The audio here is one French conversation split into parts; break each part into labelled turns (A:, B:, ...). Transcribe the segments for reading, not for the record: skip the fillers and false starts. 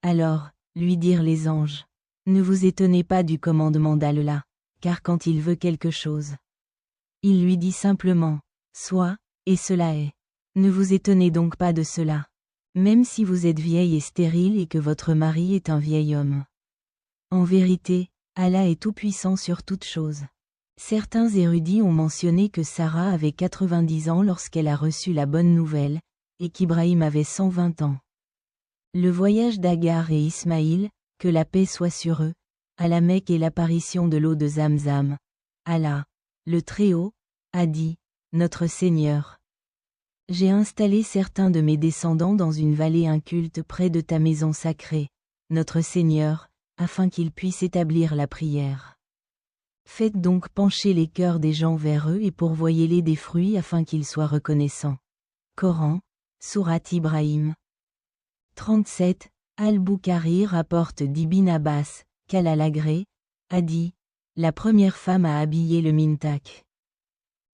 A: Alors, lui dirent les anges, ne vous étonnez pas du commandement d'Allah, car quand il veut quelque chose, il lui dit simplement, sois, et cela est. Ne vous étonnez donc pas de cela. Même si vous êtes vieille et stérile et que votre mari est un vieil homme. En vérité, Allah est tout-puissant sur toutes choses. Certains érudits ont mentionné que Sarah avait 90 ans lorsqu'elle a reçu la bonne nouvelle, et qu'Ibrahim avait 120 ans. Le voyage d'Agar et Ismaïl, que la paix soit sur eux, à la Mecque et l'apparition de l'eau de Zamzam. Allah, le Très-Haut, a dit, Notre Seigneur. J'ai installé certains de mes descendants dans une vallée inculte près de ta maison sacrée, notre Seigneur, afin qu'ils puissent établir la prière. Faites donc pencher les cœurs des gens vers eux et pourvoyez-les des fruits afin qu'ils soient reconnaissants. Coran, Sourate Ibrahim. 37. Al-Bukhari rapporte d'Ibn Abbas, qu'Allah l'agrée, a dit, la première femme à habiller le mintak,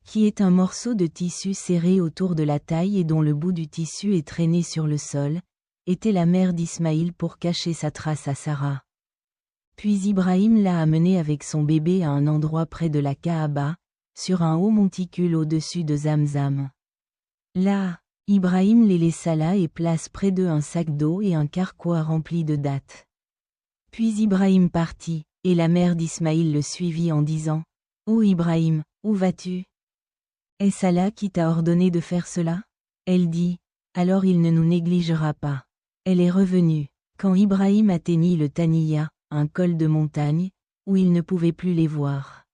A: qui est un morceau de tissu serré autour de la taille et dont le bout du tissu est traîné sur le sol, était la mère d'Ismaïl pour cacher sa trace à Sarah. Puis Ibrahim l'a amenée avec son bébé à un endroit près de la Kaaba, sur un haut monticule au-dessus de Zamzam. Là, Ibrahim les laissa là et place près d'eux un sac d'eau et un carquois rempli de dattes. Puis Ibrahim partit, et la mère d'Ismaïl le suivit en disant, « Ô Ibrahim, où vas-tu ? Est-ce Allah qui t'a ordonné de faire cela ? » Elle dit, « Alors il ne nous négligera pas. » Elle est revenue, quand Ibrahim atteignit le Taniya, un col de montagne, où il ne pouvait plus les voir.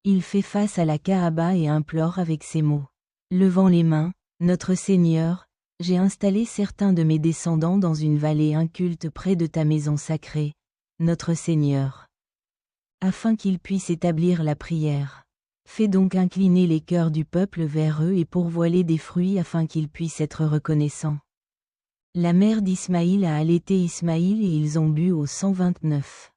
A: Il fait face à la Kaaba et implore avec ces mots. Levant les mains, Notre Seigneur, j'ai installé certains de mes descendants dans une vallée inculte près de ta maison sacrée, Notre Seigneur, afin qu'ils puissent établir la prière. Fais donc incliner les cœurs du peuple vers eux et pourvoie-les des fruits afin qu'ils puissent être reconnaissants. La mère d'Ismaïl a allaité Ismaïl et ils ont bu au 129.